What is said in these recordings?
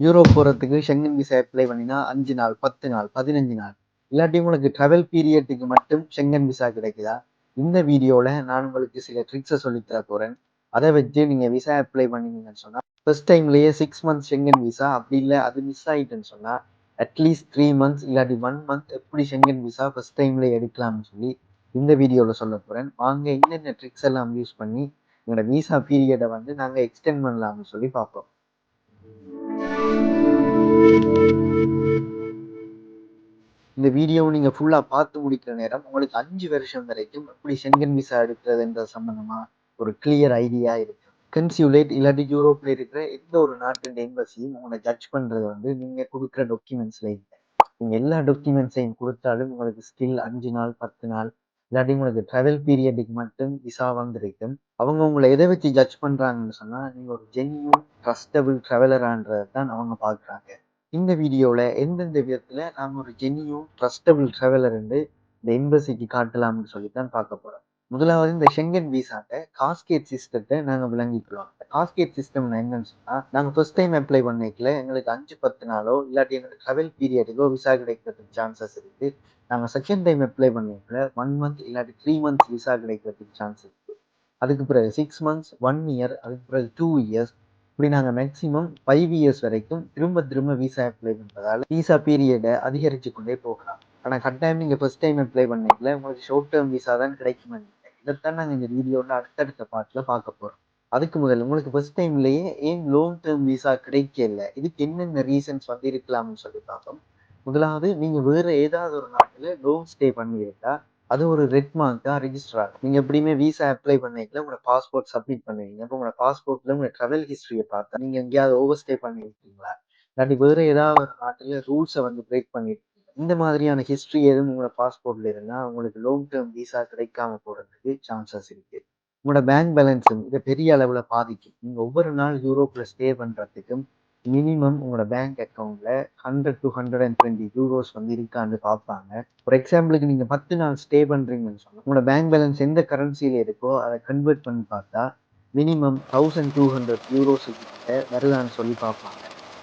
Europe போறதுக்கு Schengen visa apply பண்ணினா 5 நாள், 10 நாள், 15 நாள். இல்லாட்டி உங்களுக்கு ட்ராவல் பீரியட்டுக்கு மட்டும் ஷெங்கன் விசா கிடைக்குதா? இந்த வீடியோல நான் உங்களுக்கு சில ட்ரிக்ஸை சொல்லித் தர போறேன். அதை வச்சு நீங்க விசா அப்ளை பண்ணீங்கன்னு சொன்னா ஃபர்ஸ்ட் டைம்லயே 6 மந்த்ஸ் ஷெங்கன் விசா, அப்படி இல்லை அது மிஸ் ஆயிட்டுன்னு சொன்னா அட்லீஸ்ட் 3 மந்த்ஸ் இல்லாட்டி 1 மந்த் எப்படி ஷெங்கன் விசா ஃபர்ஸ்ட் டைம்லயே எடுக்கலாம்னு சொல்லி இந்த வீடியோல சொல்ல போறேன். வாங்க என்னென்ன ட்ரிக்ஸ் எல்லாம் யூஸ் பண்ணி உங்களோட விசா பீரியடை வந்து நாங்க எக்ஸ்டெண்ட் பண்ணலாம்னு சொல்லி பார்ப்போம். இந்த வீடியோவை நீங்க ஃபுல்லா பார்த்து முடிக்கிற நேரம் உங்களுக்கு 5 வருஷம் வரைக்கும் எப்படி ஷெங்கன் விசா எடுக்கிறதுன்ற சம்பந்தமா ஒரு கிளியர் ஐடியா இருக்கு. கன்சியூலேட் இல்லாட்டி யூரோப்ல இருக்கிற எந்த ஒரு நாட்டின் எம்பசியும் உங்களை ஜட்ஜ் பண்றது வந்து நீங்க கொடுக்குற டாக்குமெண்ட்ஸ்ல இல்லை. நீங்க எல்லா டாக்குமெண்ட்ஸையும் கொடுத்தாலும் உங்களுக்கு ஸ்டில் 5 நாள் 10 நாள் இல்லாட்டி உங்களுக்கு ட்ராவல் பீரியடுக்கு மட்டும் விசா வந்திருக்கும். அவங்க உங்களை எதை வச்சு ஜட்ஜ் பண்றாங்கன்னு சொன்னா நீங்க ஒரு ஜென்யூன் ட்ரஸ்டபிள் ட்ராவலரான்றதை தான் அவங்க பாக்குறாங்க. இந்த வீடியோவில் எந்தெந்த விதத்தில் நாம் ஒரு ஜென்யூன் ட்ரஸ்டபிள் ட்ராவலர் இந்த எம்பசிக்கு காட்டலாம்னு சொல்லித்தான் பார்க்க போகிறோம். முதலாவது இந்த ஷெங்கன் விசாட்ட காஸ்கேட் சிஸ்டத்தை நாங்கள் விளங்கிக்கிறோம். காஸ்கேட் சிஸ்டம் என்னன்னு சொன்னால் நாங்கள் ஃபர்ஸ்ட் டைம் அப்ளை பண்ணிக்கல எங்களுக்கு 5-10 நாளோ இல்லாட்டி எங்களுக்கு ட்ராவல் பீரியடுக்கோ விசா கிடைக்கிறதுக்கு சான்சஸ் இருக்கு. நாங்கள் செகண்ட் டைம் அப்ளை பண்ணிக்கல 1 மந்த் இல்லாட்டி 3 மந்த்ஸ் விசா கிடைக்கிறதுக்கு சான்ஸ் இருக்கு. அதுக்கு பிறகு 6 மந்த்ஸ் 1 இயர் அதுக்கு பிறகு 2 இயர்ஸ் இப்படி நாங்கள் மேக்ஸிமம் 5 இயர்ஸ் வரைக்கும் திரும்ப திரும்ப விசா அப்ளை பண்ணுறதால விசா பீரியடை அதிகரிச்சு கொண்டே போகலாம். ஆனால் கட்டாயம் நீங்கள் ஃபர்ஸ்ட் டைம் அப்ளை பண்ணிக்கல உங்களுக்கு ஷார்ட் டேர்ம் விசா தான் கிடைக்கும். இதைத்தான் நாங்கள் இந்த வீடியோவில் அடுத்தடுத்த பார்ட்டில் பார்க்க போகிறோம். அதுக்கு முதல்ல உங்களுக்கு ஃபர்ஸ்ட் டைம்லேயே ஏன் லாங் டேர்ம் விசா கிடைக்கல, இதுக்கு என்னென்ன ரீசன்ஸ் வந்து இருக்கலாம்னு சொல்லி பார்ப்போம். முதலாவது நீங்கள் வேற ஏதாவது ஒரு நாட்டில் லாங் ஸ்டே பண்ணியிருந்தா அது ஒரு ரெட் மார்க்கா ரெஜிஸ்டர் ஆகும். நீங்க எப்படியுமே விசா அப்ளை பண்ணிக்கல உங்களோட பாஸ்போர்ட் சப்மிட் பண்ணுவீங்க. இப்போ உங்களோட பாஸ்போர்ட்ல உங்க ட்ராவல் ஹிஸ்டரியை பார்த்தா நீங்க எங்கேயாவது ஓவர் ஸ்டே பண்ணிருக்கீங்களா இல்லாட்டி வேற ஏதாவது ஒரு நாட்டுல ரூல்ஸை வந்து பிரேக் பண்ணிருக்கீங்க, இந்த மாதிரியான ஹிஸ்டரி எதுவும் உங்களோட பாஸ்போர்ட்ல இருந்தா உங்களுக்கு லாங் டேர்ம் விசா கிடைக்காம போறதுக்கு சான்சஸ் இருக்கு. உங்களோட பேங்க் பேலன்ஸும் இதை பெரிய அளவுல பாதிக்கும். நீங்க ஒவ்வொரு நாள் யூரோப்ல ஸ்டே பண்றதுக்கும் மினிமம் உங்களோட பேங்க் அக்கௌண்ட்ல 100 to 120 யூரோஸ் வந்து இருக்கான்னு பார்ப்பாங்க. ஒரு எக்ஸாம்பிளுக்கு நீங்க 10 நாள் ஸ்டே பண்றீங்கன்னு சொன்னா உங்களோட பேங்க் பேலன்ஸ் எந்த கரன்சில இருக்கோ அதை கன்வெர்ட் பண்ணி பார்த்தா மினிமம் 1200 யூரோஸ் கிட்ட வருதான்னு சொல்லி பார்ப்பாங்க.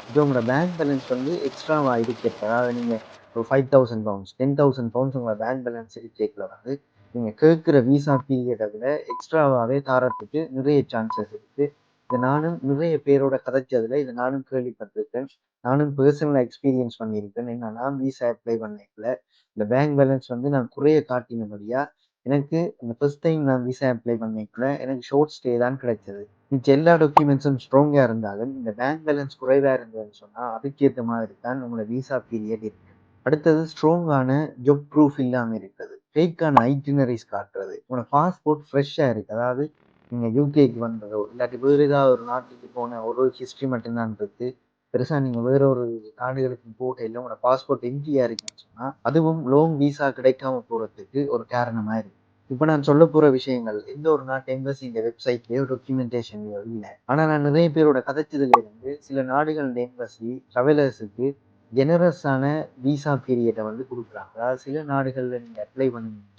இப்போ உங்களோட பேங்க் பேலன்ஸ் வந்து எக்ஸ்ட்ராவா இருக்கிறது, அதாவது நீங்க ஒரு 5000 பவுண்ட்ஸ் 10,000 பவுண்ட்ஸ் உங்களோட பேங்க் பேலன்ஸ் இருக்கேக்கல வந்து நீங்க கேட்கிற விசா பீரியடை விட எக்ஸ்ட்ராவாவே தாரத்துக்கு நிறைய சான்சஸ் இருக்கு. இதை நானும் நிறைய பேரோட கதைச்சதுல இதை நானும் கேள்விப்பட்டிருக்கேன். நானும் பர்சனலா எக்ஸ்பீரியன்ஸ் பண்ணியிருக்கேன். என்னன்னா விசா அப்ளை பண்ணிக்கல இந்த பேங்க் பேலன்ஸ் வந்து நான் குறைய காட்டினபடியா எனக்கு இந்த ஃபர்ஸ்ட் டைம் நான் விசா அப்ளை பண்ணிக்கல எனக்கு ஷார்ட் ஸ்டே தான் கிடைச்சது. மிச்ச எல்லா டாக்குமெண்ட்ஸும் ஸ்ட்ராங்கா இருந்தாலும் இந்த பேங்க் பேலன்ஸ் குறைவா இருந்ததுன்னு சொன்னா அதுக்கேற்ற மாதிரி தான் உங்களோட விசா பீரியட் இருக்கு. அடுத்தது ஸ்ட்ராங்கான ஜாப் ப்ரூஃப் இல்லாம இருக்குது, ஃபேக்கான ஐட்டினரிஸ் காட்டுறது. உங்களோட பாஸ்போர்ட் ஃப்ரெஷ்ஷா இருக்கு, அதாவது நீங்க யூகேக்கு வந்ததோ இல்லாட்டி வேறு ஏதாவது ஒரு நாட்டுக்கு போன ஒரு ஹிஸ்டரி மட்டும்தான் இருக்கு, பெருசா நீங்க வேற ஒரு நாடுகளுக்கு போகையில உங்களோட பாஸ்போர்ட் எம்டியா இருக்குன்னு சொன்னா அதுவும் லாங் விசா கிடைக்காம போறதுக்கு ஒரு காரணமா இருக்கு. இப்ப நான் சொல்ல போற விஷயங்கள் எந்த ஒரு நாட்டு எம்பசி இந்த வெப்சைட்லயோ டாக்குமெண்டேஷன்லயோ இல்லை. ஆனா நான் நிறைய பேரோட கதைச்சதுல இருந்து சில நாடுகள் எம்பசி டிராவலர்ஸுக்கு ஜெனரஸான விசா பீரியடை வந்து கொடுக்குறாங்க. அதாவது சில நாடுகள்ல நீங்க அப்ளை பண்ணீங்கன்னா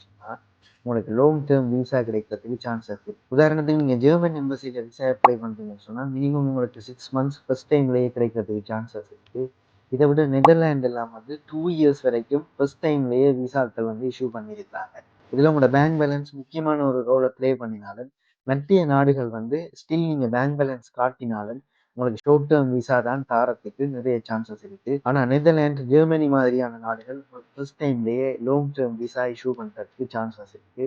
உங்களுக்கு லாங் டேர்ம் விசா கிடைக்கிறதுக்கு சான்சஸ் இருக்கு. உதாரணத்துக்கு நீங்க ஜெர்மன் எம்பசியில விசா அப்ளை பண்றீங்கன்னு சொன்னா மினிமம் உங்களுக்கு 6 மந்த்ஸ் ஃபர்ஸ்ட் டைம்லயே கிடைக்கிறதுக்கு சான்சஸ் இருக்கு. இதை விட நெதர்லாண்ட் எல்லாம் வந்து 2 இயர்ஸ் வரைக்கும் ஃபர்ஸ்ட் டைம்லயே விசாக்கள் வந்து இஷ்யூ பண்ணியிருக்காங்க. இதுல உங்களோட பேங்க் பேலன்ஸ் முக்கியமான ஒரு ரோலை பிளே பண்ணினாலும் மத்திய நாடுகள் வந்து ஸ்டில் நீங்க பேங்க் பேலன்ஸ் காட்டினாலும் உங்களுக்கு ஷார்ட் டேர்ம் விசா தான் தாரத்துக்கு நிறைய சான்சஸ் இருக்கு. ஆனா நெதர்லாண்ட் ஜெர்மனி மாதிரியான நாடுகள் ஃபர்ஸ்ட் டைம்லயே லாங் டேர்ம் விசா இஷ்யூ பண்றதுக்கு சான்சஸ் இருக்கு.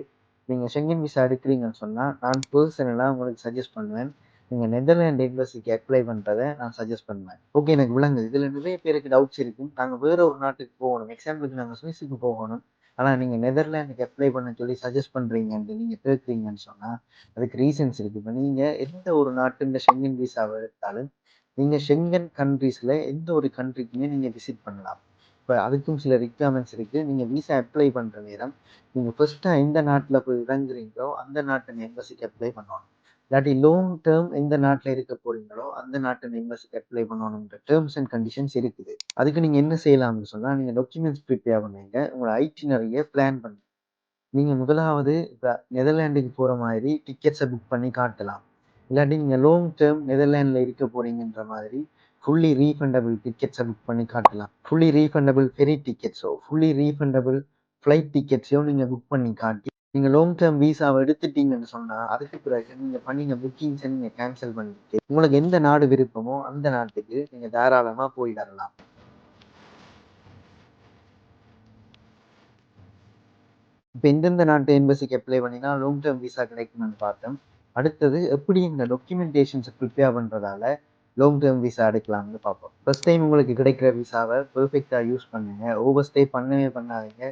நீங்க ஷெங்கன் விசா எடுக்கிறீங்கன்னு சொன்னா நான் பர்சனலா உங்களுக்கு சஜஸ்ட் பண்ணுவேன் நீங்க நெதர்லாண்ட் எம்பசிக்கு அப்ளை பண்றதை நான் சஜஸ்ட் பண்ணுவேன். ஓகே எனக்கு விளங்குது. இதுல நிறைய பேருக்கு டவுட்ஸ் இருக்கும். நாங்க வேற ஒரு நாட்டுக்கு போகணும், எக்ஸாம்பிளுக்கு நாங்க சுவிஸுக்கு போகணும், ஆனா நீங்க நெதர்லாண்டுக்கு அப்ளை பண்ண சொல்லி சஜஸ்ட் பண்றீங்கன்னு நீங்க கேட்குறீங்கன்னு சொன்னா அதுக்கு ரீசன்ஸ் இருக்கு. இப்போ நீங்க எந்த ஒரு நாட்டு ஷெங்கன் விசாவை எடுத்தாலும் நீங்க ஷெங்கன் கண்ட்ரீஸ்ல எந்த ஒரு கண்ட்ரிக்குமே நீங்க விசிட் பண்ணலாம். இப்போ அதுக்கும் சில ரிக்வயர்மெண்ட்ஸ் இருக்கு. நீங்க விசா அப்ளை பண்ற நேரம் நீங்க ஃபர்ஸ்டா எந்த நாட்டுல போய் இறங்குறீங்களோ அந்த நாட்டு எம்பசிக்கு அப்ளை பண்ணணும். இல்லாட்டி லாங் டேர்ம் எந்த நாட்டுல இருக்க போறீங்களோ அந்த நாட்டு எம்பசிக்கு அப்ளை பண்ணணும்ன்ற டேர்ம்ஸ் அண்ட் கண்டிஷன்ஸ் இருக்குது. அதுக்கு நீங்க என்ன செய்யலாம்னு சொன்னா நீங்க டாக்குமெண்ட்ஸ் ப்ரிப்பேர் பண்ணுங்க, உங்களோட ஐட்டினரிய பிளான் பண்ணுங்க. நீங்க முதலாவது இப்போ நெதர்லாண்டுக்கு போற மாதிரி டிக்கெட்ஸை புக் பண்ணி காட்டலாம். இல்லாட்டி நீங்க லாங் டேர்ம் நெதர்லாண்டில் இருக்க போறீங்கன்ற மாதிரி ஃபுல்லி ரீஃபண்டபிள் டிக்கெட்ஸை புக் பண்ணி காட்டலாம். ஃபுல்லி ரீஃபண்டபிள் ஃபெரி டிக்கெட்ஸோ ஃபுல்லி ரீஃபண்டபிள் ஃப்ளைட் டிக்கெட்ஸையோ நீங்கள் புக் பண்ணி காட்டி நீங்கள் லாங் டேர்ம் விசாவை எடுத்துட்டீங்கன்னு சொன்னால் அதுக்கு பிறகு நீங்கள் பண்ணின புக்கிங்ஸை நீங்கள் கேன்சல் பண்ணிட்டு உங்களுக்கு எந்த நாடு விருப்பமோ அந்த நாட்டுக்கு நீங்கள் தாராளமாக போய் வரலாம். இப்போ எந்தெந்த நாட்டு எம்பசிக்கு அப்ளை பண்ணினா லாங் டேர்ம் விசா கிடைக்கும்னு பார்த்தோம். அடுத்தது எப்படி இந்த டாக்குமெண்டேஷன்ஸை ப்ரிப்பேர் பண்ணுறதால லாங் டேர்ம் விசா எடுக்கலாம்னு பார்ப்போம். ஃபர்ஸ்ட் டைம் உங்களுக்கு கிடைக்கிற விசாவை பெர்ஃபெக்டாக யூஸ் பண்ணுங்க. ஓவர் ஸ்டே பண்ணவே பண்ணாதீங்க.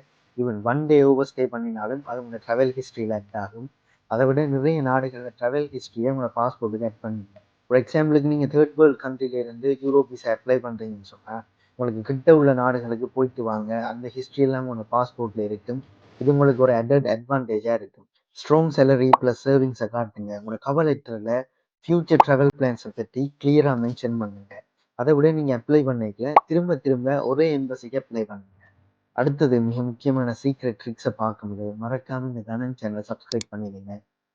ஈவன் 1 டே ஓவர் ஸ்டே பண்ணினாலும் அது உங்கள் ட்ராவல் ஹிஸ்ட்ரியில் ஆட் ஆகும். அதை விட நிறைய நாடுகளில் ட்ராவல் ஹிஸ்ட்ரியை உங்களோட பாஸ்போர்ட்டுக்கு ஆட் பண்ணுங்க. ஃபார் எக்ஸாம்பிளுக்கு நீங்கள் தேர்ட் வேர்ல்டு கண்ட்ரிலேருந்து யூரோப் விசா அப்ளை பண்ணுறீங்கன்னு சொன்னால் உங்களுக்கு கிட்ட உள்ள நாடுகளுக்கு போயிட்டு வாங்க. அந்த ஹிஸ்ட்ரியெல்லாம் உங்களோட பாஸ்போர்ட்டில் இருக்கும். இது உங்களுக்கு ஒரு அட்வான்டேஜாக இருக்கும். ஸ்ட்ராங் சேலரி ப்ளஸ் சேவிங்ஸை காட்டுங்க. உங்களோட கவர் லெட்டரில் ஃபியூச்சர் ட்ராவல் பிளான்ஸை பற்றி கிளியராக மென்ஷன் பண்ணுங்க. அதை விட நீங்கள் அப்ளை பண்ணிக்க திரும்ப திரும்ப ஒரே எம்பசிக்கு அப்ளை பண்ணுங்க. அடுத்தது மிக முக்கியமான சீக்ரெட் ட்ரிக்ஸை பார்க்கும்போது மறக்காமல் இந்த கனன் சேனலை சப்ஸ்கிரைப் பண்ணிடுங்க.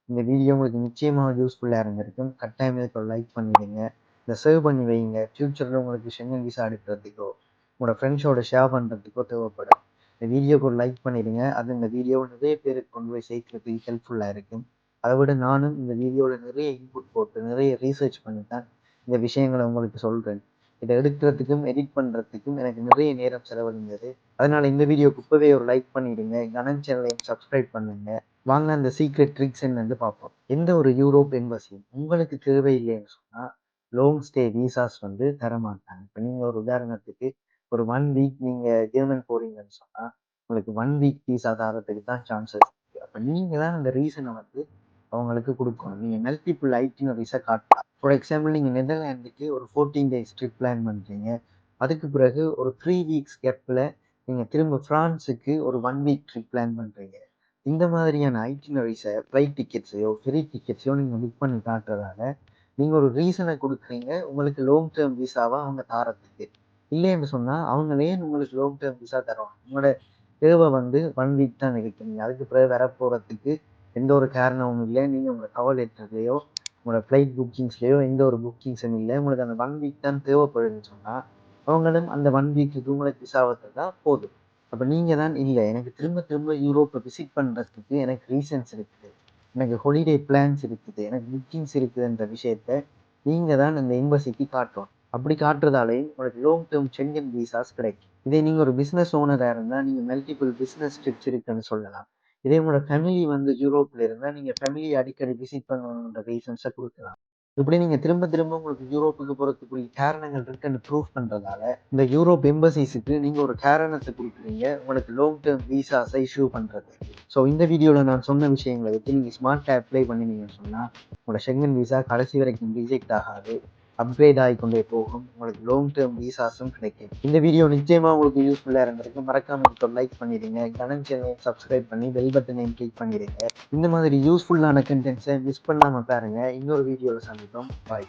இந்த வீடியோ உங்களுக்கு நிச்சயமாக யூஸ்ஃபுல்லாக இருந்திருக்கும். கட்டாயம் இதுக்கு ஒரு லைக் பண்ணிடுங்க. இதை சேவ் பண்ணி வைங்க. ஃப்யூச்சரில் உங்களுக்கு ஷெங்கன் விசா எடுக்கிறதுக்கோ உங்களோட ஃப்ரெண்ட்ஸோட ஷேர் பண்ணுறதுக்கோ தேவைப்படும். இந்த வீடியோக்கு ஒரு லைக் பண்ணிடுங்க. அது இந்த வீடியோவை நிறைய பேருக்கு கொண்டு போய் சேர்க்கறதுக்கு ஹெல்ப்ஃபுல்லாக இருக்கும். அதை விட நானும் இந்த வீடியோவில் நிறைய இன்புட் போட்டு நிறைய ரீசர்ச் பண்ணி தான் இந்த விஷயங்களை உங்களுக்கு சொல்கிறேன். இதை எடுக்கிறதுக்கும் எடிட் பண்ணுறதுக்கும் எனக்கு நிறைய நேரம் செலவழிந்தது. அதனால் இந்த வீடியோக்கு இப்போவே ஒரு லைக் பண்ணிடுங்க. கனன் சேனலையும் சப்ஸ்கிரைப் பண்ணுங்க. வாங்க அந்த சீக்ரெட் ட்ரிக்ஸ் என்னன்னு பார்ப்போம். எந்த ஒரு யூரோப் எம்பசியும் உங்களுக்கு தேவையில்லைன்னு சொன்னால் லாங் ஸ்டே விசாஸ் தரமாட்டாங்க. இப்போ நீங்கள் ஒரு உதாரணத்துக்கு ஒரு 1 வீக் நீங்கள் ஜெர்மன் போறீங்கன்னு சொன்னால் உங்களுக்கு 1 வீக் விசா தரத்துக்கு தான் சான்சஸ் இருக்குது. அப்போ நீங்கள் தான் அந்த ரீசனை அவங்களுக்கு கொடுக்கணும். நீங்கள் மல்டிபிள் ஐட்டினரிஸை காட்டலாம். ஃபார் எக்ஸாம்பிள் நீங்கள் நெதர்லாண்டுக்கு ஒரு 14 டேஸ் ட்ரிப் பிளான் பண்ணுறீங்க. அதுக்கு பிறகு ஒரு 3 வீக்ஸ் கேப்பில் நீங்கள் திரும்ப ஃப்ரான்ஸுக்கு ஒரு 1 வீக் ட்ரிப் பிளான் பண்ணுறீங்க. இந்த மாதிரியான ஐட்டினரிஸை ஃப்ளைட் டிக்கெட்ஸையோ ஃபெரி டிக்கெட்ஸையோ நீங்கள் புக் பண்ணி காட்டுறதால நீங்கள் ஒரு ரீசனை கொடுக்குறீங்க உங்களுக்கு லாங் டேர்ம் விசாவாக அவங்க தாரத்துக்கு. இல்லைன்னு சொன்னால் அவங்களே உங்களுக்கு லாங் டேர்ம் விசா தருவாங்க. உங்களோட தேவை 1 வீக் தான் இருக்குங்க. அதுக்கு பிறகு வரப்போகிறதுக்கு எந்த ஒரு காரணமும் இல்லை. நீங்கள் உங்களோட கவர் லெட்டர்லையோ உங்களோட ஃப்ளைட் புக்கிங்ஸ்லையோ எந்த ஒரு புக்கிங்ஸும் இல்லை. உங்களுக்கு அந்த 1 வீக் தான் தேவைப்படுதுன்னு சொன்னால் அவங்களும் அந்த 1 வீக்குக்கு உங்களுக்கு விசாவை தான் போதும். அப்போ நீங்கள் தான் இல்லை எனக்கு திரும்ப திரும்ப யூரோப்பை விசிட் பண்ணுறதுக்கு எனக்கு ரீசன்ஸ் இருக்குது, எனக்கு ஹாலிடே பிளான்ஸ் இருக்குது, எனக்கு புக்கிங்ஸ் இருக்குதுன்ற விஷயத்த நீங்கள் தான் அந்த எம்பசிக்கு காட்டணும். அப்படி காட்டுறதாலே உங்களுக்கு லாங் டேர்ம் ஷெங்கன் விசாஸ் கிடைக்கும். இதே நீங்கள் ஒரு பிஸ்னஸ் ஓனராக இருந்தால் நீங்கள் மல்டிபிள் பிஸ்னஸ் ட்ரிப்ஸ் இருக்குன்னு சொல்லலாம். இதே உங்களோட ஃபேமிலி யூரோப்பில் இருந்தால் நீங்கள் ஃபேமிலி அடிக்கடி விசிட் பண்ணணுன்ற ரீசன்ஸை கொடுக்கலாம். இப்படி நீங்கள் திரும்ப திரும்ப உங்களுக்கு யூரோப்புக்கு போகிறதுக்குரிய காரணங்கள் இருக்குன்னு ப்ரூவ் பண்ணுறதால இந்த யூரோப் எம்பசிஸுக்கு நீங்கள் ஒரு காரணத்தை கொடுக்குறீங்க உங்களுக்கு லாங் டேர்ம் விசாஸை இஷ்யூ பண்ணுறது. ஸோ இந்த வீடியோவில் நான் சொன்ன விஷயங்களை வச்சு நீங்கள் ஸ்மார்ட்டாக அப்ளை பண்ணினீங்கன்னு சொன்னால் உங்களோட ஷெங்கன் விசா கடைசி வரைக்கும் ரிஜெக்ட் ஆகாது, அப்கிரேட் ஆகிக்கொண்டே போகும். உங்களுக்கு லாங் டேர்ம் விசாஸும் கிடைக்கும். இந்த வீடியோ நிச்சயமா உங்களுக்கு யூஸ்ஃபுல்லாக இருந்திருக்கு. மறக்காம இப்போ லைக் பண்ணிடுங்க. கனன் சேனலையும் சப்ஸ்கிரைப் பண்ணி பெல் பட்டனையும் கிளிக் பண்ணிடுங்க. இந்த மாதிரி யூஸ்ஃபுல்லான கண்டென்ட்ஸை மிஸ் பண்ணாமல் பாருங்க. இன்னொரு வீடியோவில் சந்திப்போம். பாய்.